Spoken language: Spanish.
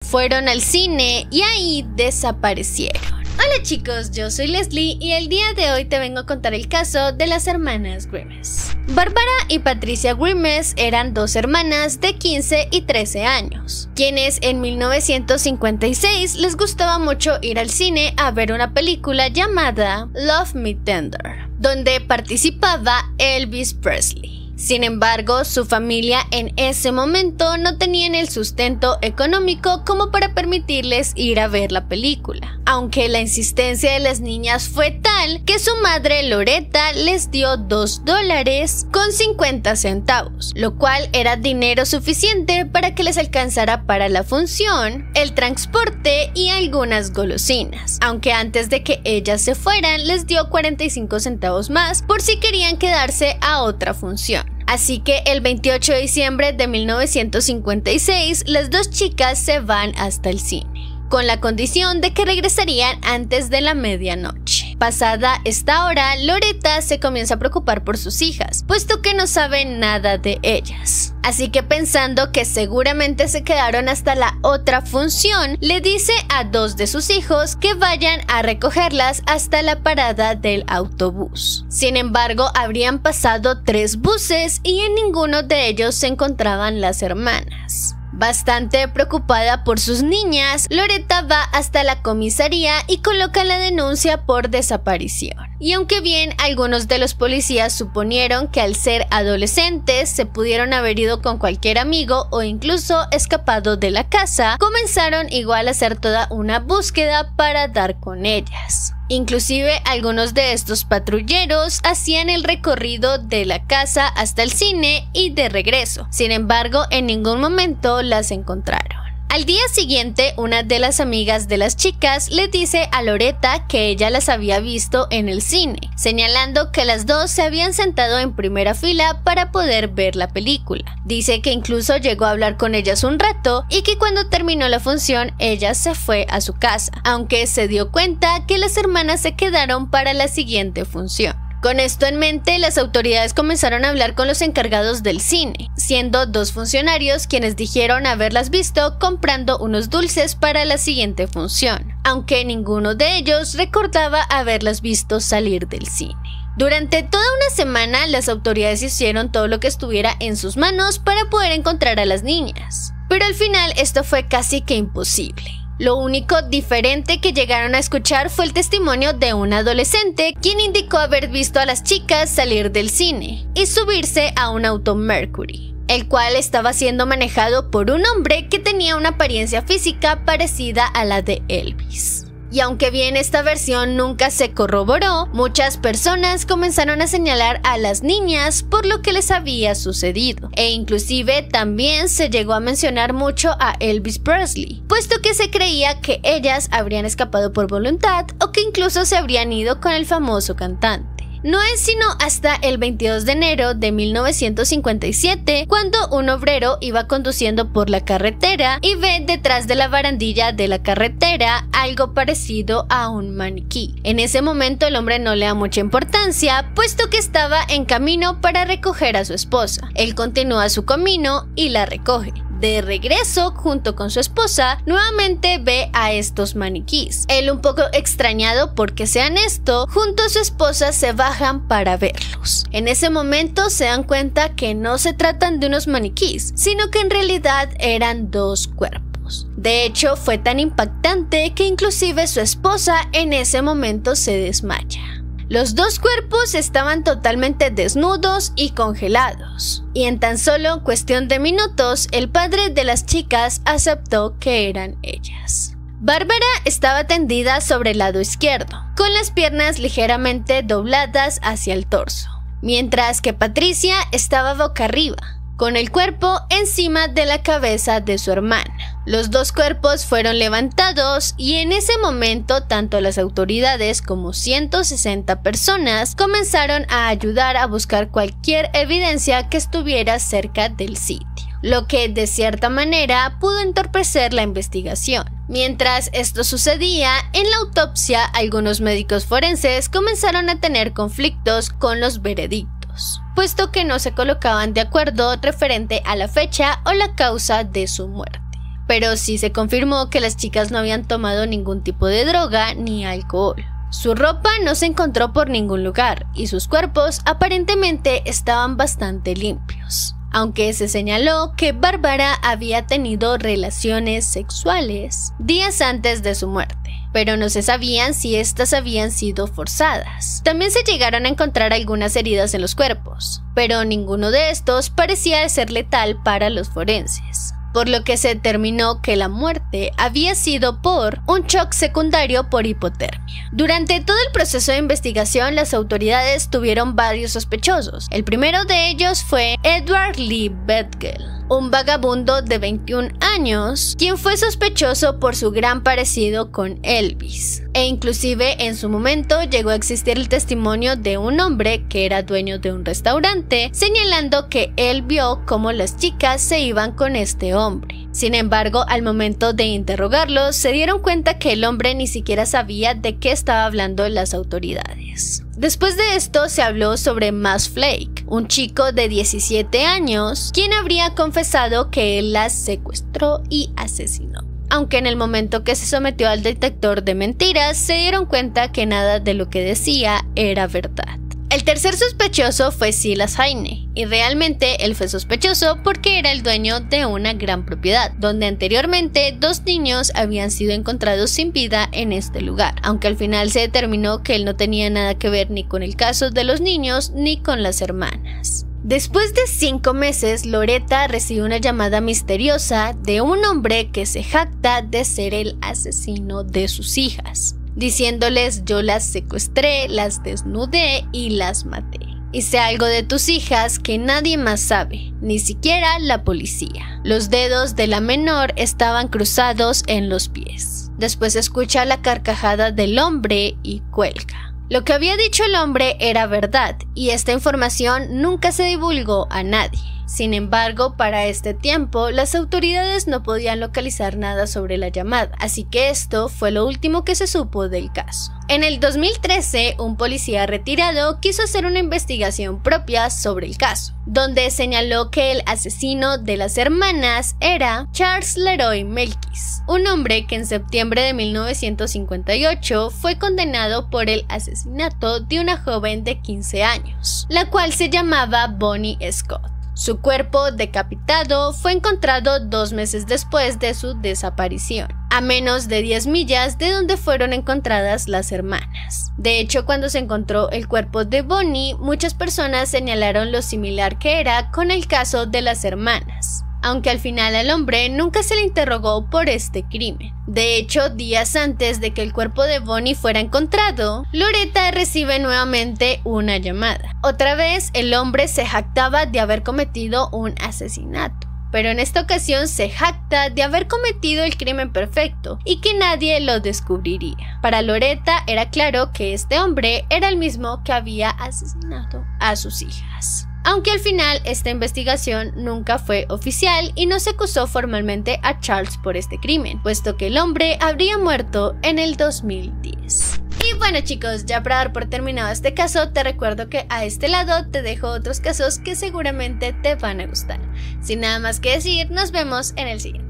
fueron al cine y ahí desaparecieron. Hola chicos, yo soy Leslie y el día de hoy te vengo a contar el caso de las hermanas Grimes. Bárbara y Patricia Grimes eran dos hermanas de 15 y 13 años, quienes en 1956 les gustaba mucho ir al cine a ver una película llamada Love Me Tender, donde participaba Elvis Presley. Sin embargo, su familia en ese momento no tenían el sustento económico como para permitirles ir a ver la película, aunque la insistencia de las niñas fue tal que su madre Loretta les dio $2.50, lo cual era dinero suficiente para que les alcanzara para la función, el transporte y algunas golosinas, aunque antes de que ellas se fueran les dio 45 centavos más por si querían quedarse a otra función. Así que el 28 de diciembre de 1956, las dos chicas se van hasta el cine, con la condición de que regresarían antes de la medianoche. Pasada esta hora, Loretta se comienza a preocupar por sus hijas, puesto que no sabe nada de ellas. Así que pensando que seguramente se quedaron hasta la otra función, le dice a dos de sus hijos que vayan a recogerlas hasta la parada del autobús. Sin embargo, habrían pasado 3 buses y en ninguno de ellos se encontraban las hermanas. Bastante preocupada por sus niñas, Loretta va hasta la comisaría y coloca la denuncia por desaparición. Y aunque bien algunos de los policías suponieron que al ser adolescentes se pudieron haber ido con cualquier amigo o incluso escapado de la casa, comenzaron igual a hacer toda una búsqueda para dar con ellas. Inclusive algunos de estos patrulleros hacían el recorrido de la casa hasta el cine y de regreso. Sin embargo, en ningún momento las encontraron. Al día siguiente, una de las amigas de las chicas le dice a Loretta que ella las había visto en el cine, señalando que las dos se habían sentado en primera fila para poder ver la película. Dice que incluso llegó a hablar con ellas un rato y que cuando terminó la función ella se fue a su casa, aunque se dio cuenta que las hermanas se quedaron para la siguiente función. Con esto en mente, las autoridades comenzaron a hablar con los encargados del cine, siendo 2 funcionarios quienes dijeron haberlas visto comprando unos dulces para la siguiente función, aunque ninguno de ellos recordaba haberlas visto salir del cine. Durante toda una semana, las autoridades hicieron todo lo que estuviera en sus manos para poder encontrar a las niñas, pero al final esto fue casi que imposible. Lo único diferente que llegaron a escuchar fue el testimonio de un adolescente, quien indicó haber visto a las chicas salir del cine y subirse a un auto Mercury, el cual estaba siendo manejado por un hombre que tenía una apariencia física parecida a la de Elvis. Y aunque bien esta versión nunca se corroboró, muchas personas comenzaron a señalar a las niñas por lo que les había sucedido. E inclusive también se llegó a mencionar mucho a Elvis Presley, puesto que se creía que ellas habrían escapado por voluntad o que incluso se habrían ido con el famoso cantante. No es sino hasta el 22 de enero de 1957 cuando un obrero iba conduciendo por la carretera y ve detrás de la barandilla de la carretera algo parecido a un maniquí. En ese momento el hombre no le da mucha importancia, puesto que estaba en camino para recoger a su esposa. Él continúa su camino y la recoge. De regreso, junto con su esposa, nuevamente ve a estos maniquís. Él, un poco extrañado porque sean esto, junto a su esposa se bajan para verlos. En ese momento se dan cuenta que no se tratan de unos maniquís, sino que en realidad eran 2 cuerpos. De hecho, fue tan impactante que inclusive su esposa en ese momento se desmaya. Los 2 cuerpos estaban totalmente desnudos y congelados, y en tan solo cuestión de minutos, el padre de las chicas aceptó que eran ellas. Bárbara estaba tendida sobre el lado izquierdo, con las piernas ligeramente dobladas hacia el torso, mientras que Patricia estaba boca arriba, con el cuerpo encima de la cabeza de su hermana. Los 2 cuerpos fueron levantados y en ese momento tanto las autoridades como 160 personas comenzaron a ayudar a buscar cualquier evidencia que estuviera cerca del sitio, lo que de cierta manera pudo entorpecer la investigación. Mientras esto sucedía, en la autopsia algunos médicos forenses comenzaron a tener conflictos con los veredictos, puesto que no se colocaban de acuerdo referente a la fecha o la causa de su muerte. pero sí se confirmó que las chicas no habían tomado ningún tipo de droga ni alcohol. Su ropa no se encontró por ningún lugar y sus cuerpos aparentemente estaban bastante limpios, aunque se señaló que Bárbara había tenido relaciones sexuales días antes de su muerte, pero no se sabían si estas habían sido forzadas. También se llegaron a encontrar algunas heridas en los cuerpos, pero ninguno de estos parecía ser letal para los forenses, por lo que se determinó que la muerte había sido por un shock secundario por hipotermia. Durante todo el proceso de investigación, las autoridades tuvieron varios sospechosos. El primero de ellos fue Edward Lee Bethel, un vagabundo de 21 años, quien fue sospechoso por su gran parecido con Elvis. E inclusive en su momento llegó a existir el testimonio de un hombre que era dueño de un restaurante, señalando que él vio cómo las chicas se iban con este hombre. Sin embargo, al momento de interrogarlo, se dieron cuenta que el hombre ni siquiera sabía de qué estaba hablando las autoridades. Después de esto se habló sobre Max Flake, un chico de 17 años, quien habría confesado que él las secuestró y asesinó. Aunque en el momento que se sometió al detector de mentiras, se dieron cuenta que nada de lo que decía era verdad. El tercer sospechoso fue Silas Hayne, y realmente él fue sospechoso porque era el dueño de una gran propiedad, donde anteriormente 2 niños habían sido encontrados sin vida en este lugar, aunque al final se determinó que él no tenía nada que ver ni con el caso de los niños ni con las hermanas. Después de 5 meses, Loretta recibe una llamada misteriosa de un hombre que se jacta de ser el asesino de sus hijas, diciéndoles: yo las secuestré, las desnudé y las maté. Hice algo de tus hijas que nadie más sabe, ni siquiera la policía. Los dedos de la menor estaban cruzados en los pies. Después escucha la carcajada del hombre y cuelga. Lo que había dicho el hombre era verdad, y esta información nunca se divulgó a nadie. Sin embargo, para este tiempo, las autoridades no podían localizar nada sobre la llamada, así que esto fue lo último que se supo del caso. En el 2013, un policía retirado quiso hacer una investigación propia sobre el caso, donde señaló que el asesino de las hermanas era Charles Leroy Melkis, un hombre que en septiembre de 1958 fue condenado por el asesinato de una joven de 15 años, la cual se llamaba Bonnie Scott. Su cuerpo decapitado fue encontrado 2 meses después de su desaparición, a menos de 10 millas de donde fueron encontradas las hermanas. De hecho, cuando se encontró el cuerpo de Bonnie, muchas personas señalaron lo similar que era con el caso de las hermanas, aunque al final al hombre nunca se le interrogó por este crimen. De hecho, días antes de que el cuerpo de Bonnie fuera encontrado, Loretta recibe nuevamente una llamada. Otra vez, el hombre se jactaba de haber cometido un asesinato, pero en esta ocasión se jacta de haber cometido el crimen perfecto y que nadie lo descubriría. Para Loretta era claro que este hombre era el mismo que había asesinado a sus hijas. Aunque al final esta investigación nunca fue oficial y no se acusó formalmente a Charles por este crimen, puesto que el hombre habría muerto en el 2010. Y bueno chicos, ya para dar por terminado este caso, te recuerdo que a este lado te dejo otros casos que seguramente te van a gustar. Sin nada más que decir, nos vemos en el siguiente.